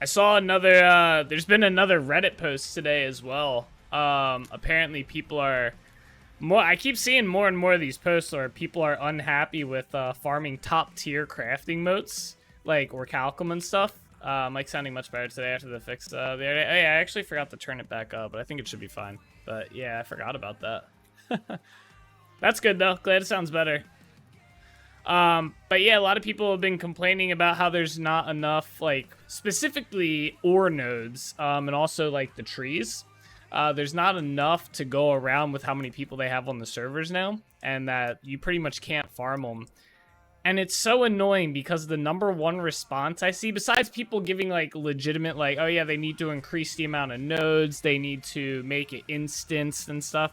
I saw another, there's been another Reddit post today as well. Apparently people are I keep seeing more and more of these posts where people are unhappy with farming top tier crafting moats, like Orichalcum and stuff. Mike's sounding much better today after the fix the other day. Oh, yeah, I actually forgot to turn it back up, but I think it should be fine. But yeah, I forgot about that. That's good though. Glad it sounds better. But yeah, a lot of people have been complaining about how there's not enough, like, specifically ore nodes, and also, like, the trees. There's not enough to go around with how many people they have on the servers now, and that you pretty much can't farm them. And it's so annoying because the #1 response I see, besides people giving, like, legitimate, like, oh yeah, they need to increase the amount of nodes, they need to make it instanced and stuff,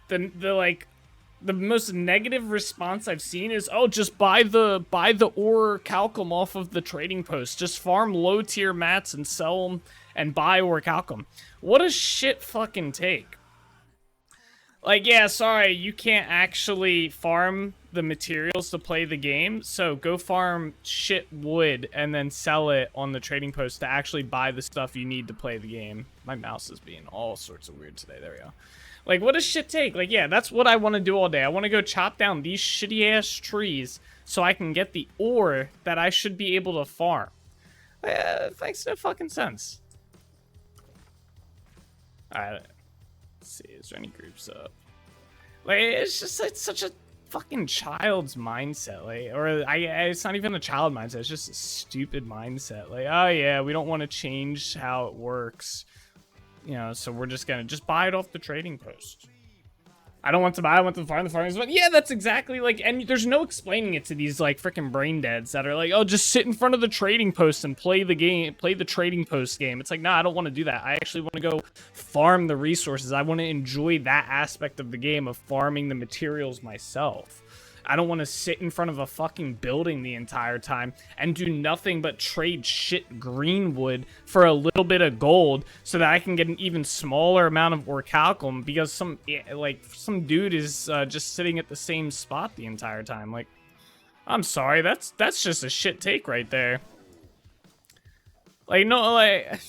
the most negative response I've seen is, oh, just buy the Orichalcum off of the trading post. Just farm low tier mats and sell them and buy Orichalcum. What a shit fucking take. Like, yeah, sorry, you can't actually farm the materials to play the game, so go farm shit wood and then sell it on the trading post to actually buy the stuff you need to play the game. My mouse is being all sorts of weird today. There we go. Like, what does shit take? Like, yeah, that's what I want to do all day. I want to go chop down these shitty-ass trees so I can get the ore that I should be able to farm. It makes no fucking sense. Alright, let's see. Is there any groups up? Like, it's just, it's such a fucking child's mindset. Like, it's not even a child mindset. It's just a stupid mindset. Like, oh yeah, we don't want to change how it works. You know, so we're just gonna buy it off the trading post. I don't want to buy, I want to farm the farmers. But yeah, that's exactly like, and there's no explaining it to these like freaking brain deads that are like, oh, just sit in front of the trading post and play the game, play the trading post game. It's like, nah, I don't want to do that. I actually want to go farm the resources. I want to enjoy that aspect of the game of farming the materials myself. I don't want to sit in front of a fucking building the entire time and do nothing but trade shit greenwood for a little bit of gold so that I can get an even smaller amount of Orichalcum because some dude is just sitting at the same spot the entire time. Like, I'm sorry, that's just a shit take right there. Like, no, like,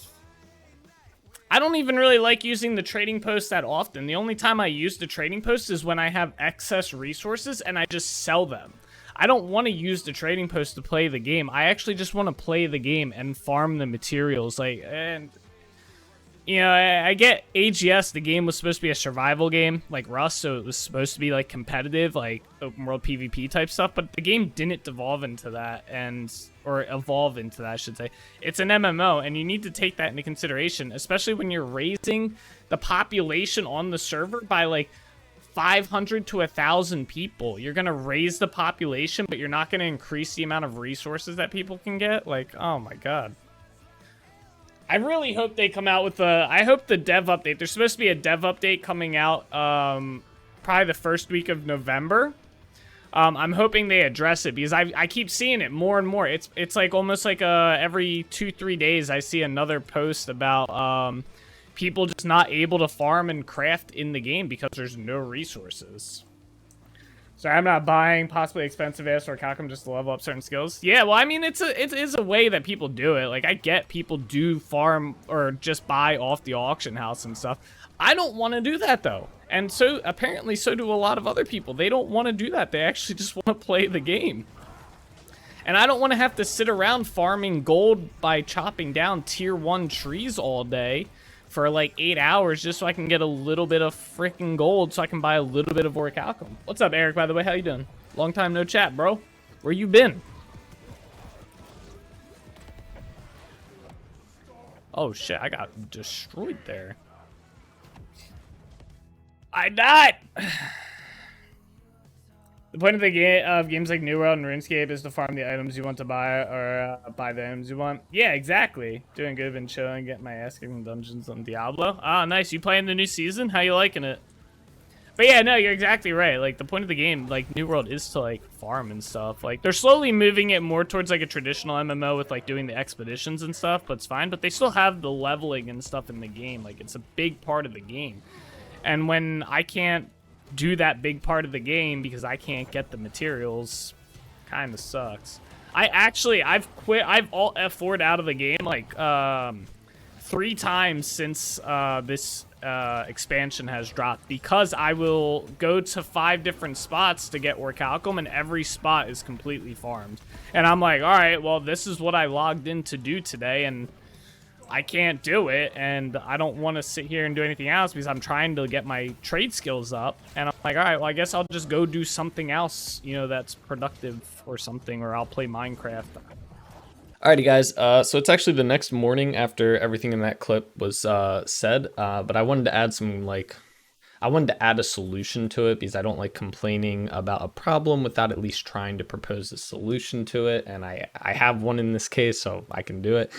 I don't even really like using the trading post that often. The only time I use the trading post is when I have excess resources and I just sell them. I don't want to use the trading post to play the game. I actually just want to play the game and farm the materials. Like, and you know, I get AGS, the game was supposed to be a survival game, like Rust, so it was supposed to be, like, competitive, like, open world PvP type stuff, but the game didn't devolve into that, or evolve into that, I should say. It's an MMO, and you need to take that into consideration, especially when you're raising the population on the server by, like, 500 to 1,000 people. You're gonna raise the population, but you're not gonna increase the amount of resources that people can get? Like, oh my god. I really hope they come out with I hope the dev update, there's supposed to be a dev update coming out, probably the first week of November. I'm hoping they address it because I keep seeing it more and more. It's like almost like every 2-3 days I see another post about people just not able to farm and craft in the game because there's no resources. So I'm not buying possibly expensive ass Orichalcum just to level up certain skills. Yeah, well, I mean, it is a way that people do it. Like, I get people do farm or just buy off the auction house and stuff. I don't want to do that, though. And so, apparently, so do a lot of other people. They don't want to do that. They actually just want to play the game. And I don't want to have to sit around farming gold by chopping down tier 1 trees all day for like 8 hours just so I can get a little bit of freaking gold so I can buy a little bit of Orichalcum. What's up, Eric, by the way? How you doing? Long time no chat, bro. Where you been? Oh, shit. I got destroyed there. I died! The point of the games like New World and RuneScape is to farm the items you want to buy or buy the items you want. Yeah, exactly. Doing good, been chilling, getting my ass kicked in dungeons on Diablo. Ah, nice. You playing the new season? How you liking it? But yeah, no, you're exactly right. Like, the point of the game, like, New World is to, like, farm and stuff. Like, they're slowly moving it more towards, like, a traditional MMO with, like, doing the expeditions and stuff, but it's fine. But they still have the leveling and stuff in the game. Like, it's a big part of the game. And when I can't do that big part of the game because I can't get the materials, kind of sucks. I've quit. I've alt F4'd out of the game like 3 times since this expansion has dropped, because I will go to 5 different spots to get Orichalcum, and every spot is completely farmed. And I'm like, all right, well, this is what I logged in to do today, and I can't do it, and I don't want to sit here and do anything else because I'm trying to get my trade skills up. And I'm like, all right, well, I guess I'll just go do something else, you know, that's productive or something, or I'll play Minecraft. Alrighty guys, so it's actually the next morning after everything in that clip was said, but I wanted to add a solution to it, because I don't like complaining about a problem without at least trying to propose a solution to it, and I have one in this case, so I can do it.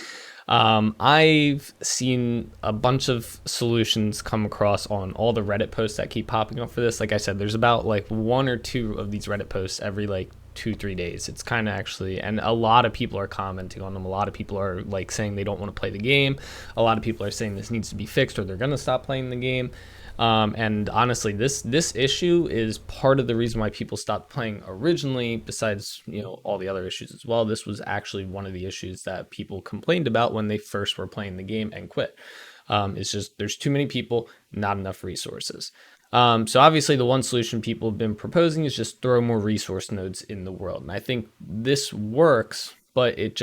I've seen a bunch of solutions come across on all the Reddit posts that keep popping up for this. Like I said, there's about like 1 or 2 of these Reddit posts every like 2-3 days. It's kind of actually, and a lot of people are commenting on them. A lot of people are like saying they don't want to play the game. A lot of people are saying this needs to be fixed or they're going to stop playing the game. And honestly, this issue is part of the reason why people stopped playing originally, besides, you know, all the other issues as well. This was actually one of the issues that people complained about when they first were playing the game and quit. It's just there's too many people, not enough resources. So obviously the one solution people have been proposing is just throw more resource nodes in the world. And I think this works, but it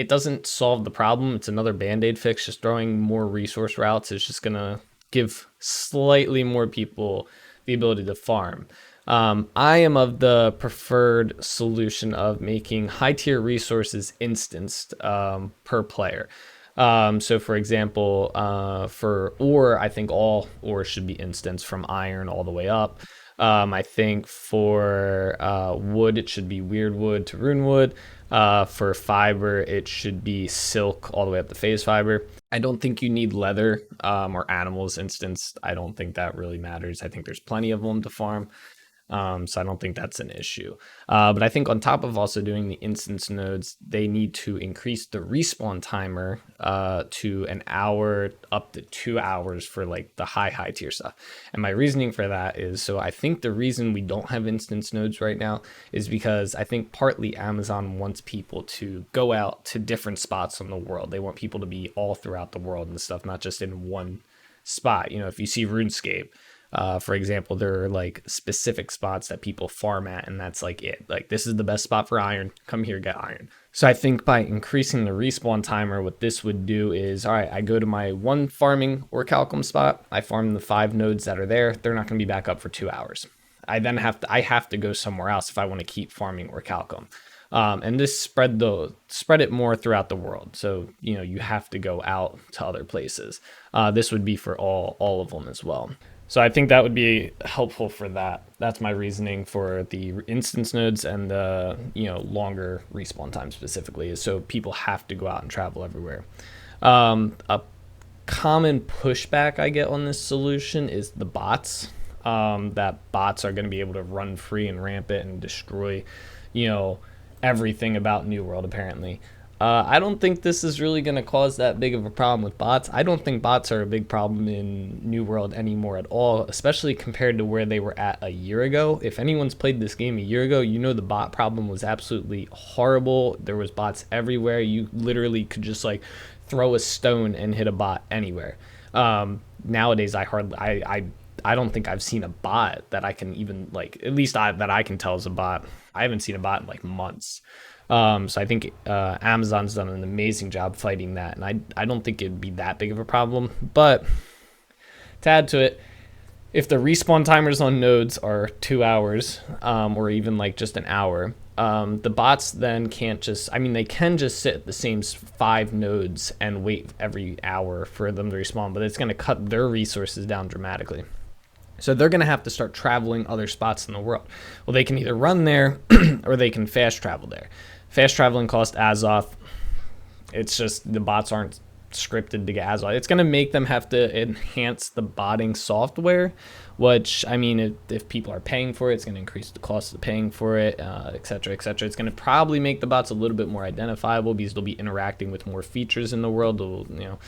doesn't solve the problem. It's another band-aid fix. Just throwing more resource routes is just gonna give slightly more people the ability to farm. I am of the preferred solution of making high tier resources instanced per player. So for example, for ore, I think all ore should be instanced from iron all the way up. I think for wood, it should be weird wood to rune wood. For fiber, it should be silk all the way up to phase fiber. I don't think you need leather or animals instanced. I don't think that really matters. I think there's plenty of them to farm. So I don't think that's an issue. But I think on top of also doing the instance nodes, they need to increase the respawn timer to an hour up to 2 hours for like the high tier stuff. And my reasoning for that is, so I think the reason we don't have instance nodes right now is because I think partly Amazon wants people to go out to different spots in the world. They want people to be all throughout the world and stuff, not just in one spot. You know, if you see RuneScape, for example, there are like specific spots that people farm at, and that's like it. Like, this is the best spot for iron. Come here, get iron. So I think by increasing the respawn timer, what this would do is, all right, I go to my one farming Orichalcum spot. I farm the 5 nodes that are there. They're not going to be back up for 2 hours. I have to go somewhere else if I want to keep farming Orichalcum. And this spread it more throughout the world. So, you know, you have to go out to other places. This would be for all of them as well. So I think that would be helpful for that. That's my reasoning for the instance nodes and the, you know, longer respawn time specifically, is so people have to go out and travel everywhere. A common pushback I get on this solution is the bots. That bots are going to be able to run free and rampant and destroy, you know, everything about New World apparently. I don't think this is really going to cause that big of a problem with bots. I don't think bots are a big problem in New World anymore at all, especially compared to where they were at a year ago. If anyone's played this game a year ago, you know the bot problem was absolutely horrible. There was bots everywhere. You literally could just like throw a stone and hit a bot anywhere. Nowadays, I don't think I've seen a bot that I can even like, at least that I can tell is a bot. I haven't seen a bot in like months. So I think Amazon's done an amazing job fighting that, and I don't think it'd be that big of a problem. But to add to it, if the respawn timers on nodes are 2 hours, or even like just an hour, the bots then can't just, I mean, they can just sit at the same 5 nodes and wait every hour for them to respawn, but it's going to cut their resources down dramatically. So they're going to have to start traveling other spots in the world. Well, they can either run there or they can fast travel there. Fast traveling costs Azoth. It's just the bots aren't scripted to get Azoth. It's going to make them have to enhance the botting software, which, I mean, if people are paying for it, it's going to increase the cost of paying for it, et cetera, et cetera. It's going to probably make the bots a little bit more identifiable because they'll be interacting with more features in the world. They'll, you know,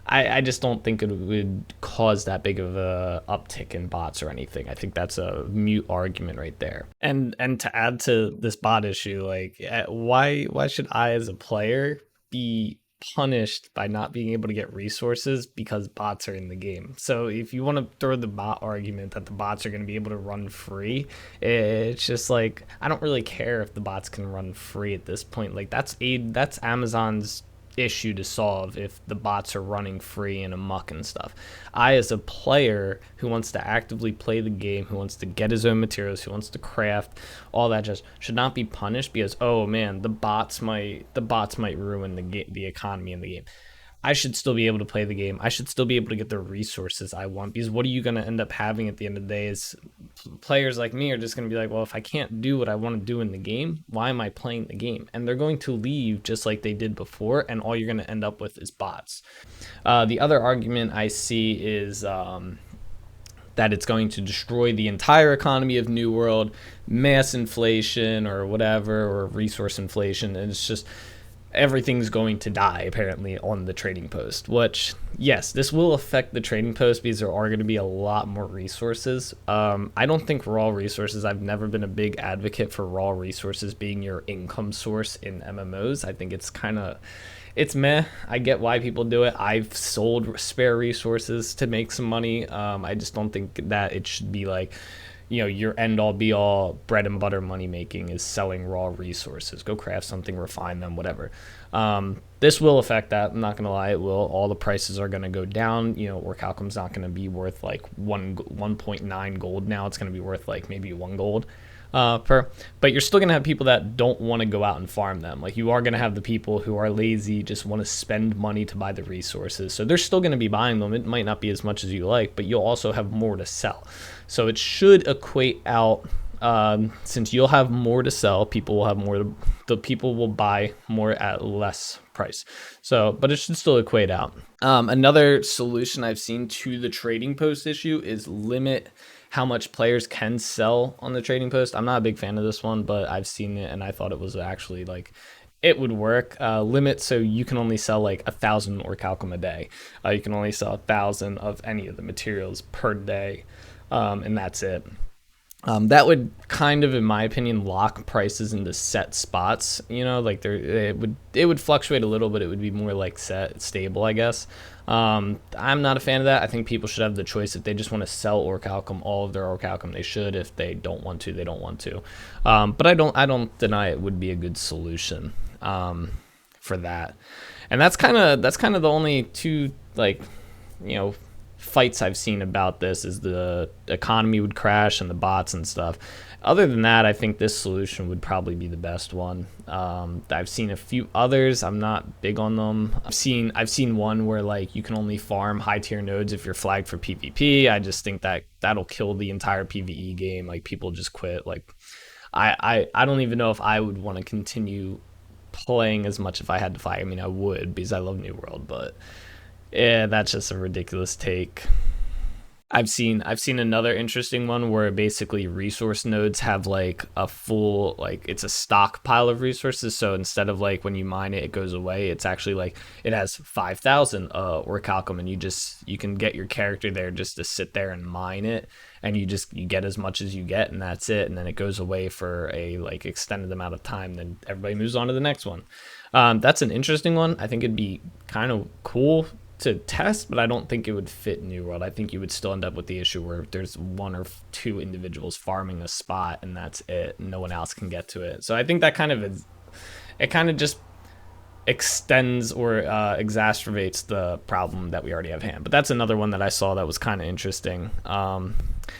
I just don't think it would cause that big of a uptick in bots or anything. I think that's a mute argument right there. And to add to this bot issue, like why should I as a player be punished by not being able to get resources because bots are in the game? So if you want to throw the bot argument that the bots are going to be able to run free, it's just like I don't really care if the bots can run free at this point. Like that's Amazon's issue to solve if the bots are running free and amok and stuff. I, as a player who wants to actively play the game, who wants to get his own materials, who wants to craft, all that just should not be punished because, oh man, the bots might ruin the economy in the game. I should still be able to play the game. I should still be able to get the resources I want, because what are you going to end up having at the end of the day is players like me are just going to be like, well, if I can't do what I want to do in the game, why am I playing the game? And they're going to leave just like they did before, and all you're going to end up with is bots. The other argument I see is that it's going to destroy the entire economy of New World, mass inflation or whatever, or resource inflation, and it's just everything's going to die apparently on the trading post, which yes, this will affect the trading post because there are going to be a lot more resources. I don't think raw resources, I've never been a big advocate for raw resources being your income source in MMOs. I think it's meh. I get why people do it. I've sold spare resources to make some money. I just don't think that it should be like, your end all be all bread and butter money making is selling raw resources. Go craft something, refine them, whatever. This will affect that. I'm not going to lie. It will. All the prices are going to go down. Orichalcum's not going to be worth like 1.9 gold now. It's going to be worth like maybe 1 gold. But you're still going to have people that don't want to go out and farm them. Like you are going to have the people who are lazy, just want to spend money to buy the resources. So they're still going to be buying them. It might not be as much as you like, but you'll also have more to sell. So it should equate out, since you'll have more to sell, people will have more, the people will buy more at less price. So, but it should still equate out. Another solution I've seen to the trading post issue is limit how much players can sell on the trading post. I'm not a big fan of this one, but I've seen it and I thought it was actually like, it would work. Limit so you can only sell like 1,000 orichalcum a day. You can only sell 1,000 of any of the materials per day, and that's it. That would kind of, in my opinion, lock prices into set spots. Like it would fluctuate a little, but it would be more like stable, I guess. I'm not a fan of that. I think people should have the choice. If they just want to sell orichalcum, all of their orichalcum, they should. If they don't want to, they don't want to. But I don't deny it would be a good solution for that. And that's kind of the only two fights I've seen about this, is the economy would crash and the bots and stuff. Other than that, I think this solution would probably be the best one. I've seen a few others. I'm not big on them. I've seen one where like you can only farm high tier nodes if you're flagged for PvP. I just think that that'll kill the entire PvE game. Like people just quit. Like I don't even know if I would want to continue playing as much if I had to flag. I mean, I would because I love New World, but yeah, that's just a ridiculous take. I've seen another interesting one where basically resource nodes have like a full, like it's a stockpile of resources. So instead of like when you mine it, it goes away. It's actually like it has 5,000 orichalcum, and you can get your character there just to sit there and mine it, and you get as much as you get, and that's it. And then it goes away for a like extended amount of time. Then everybody moves on to the next one. That's an interesting one. I think it'd be kind of cool to test, but I don't think it would fit New World. I think you would still end up with the issue where there's 1 or 2 individuals farming a spot and that's it. No one else can get to it. So I think that kind of just extends or exacerbates the problem that we already have hand. But that's another one that I saw that was kind of interesting. And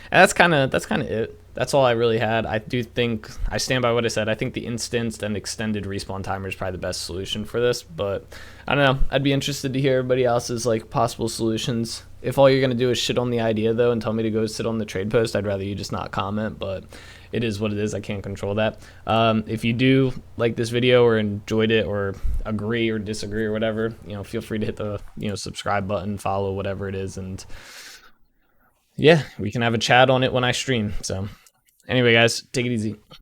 that's kind of it. That's all I really had. I do think, I stand by what I said. I think the instanced and extended respawn timer is probably the best solution for this, but I don't know. I'd be interested to hear everybody else's like possible solutions. If all you're going to do is shit on the idea though and tell me to go sit on the trade post, I'd rather you just not comment, but it is what it is. I can't control that. If you do like this video or enjoyed it or agree or disagree or whatever, feel free to hit the, subscribe button, follow, whatever it is. And yeah, we can have a chat on it when I stream. So anyway, guys, take it easy.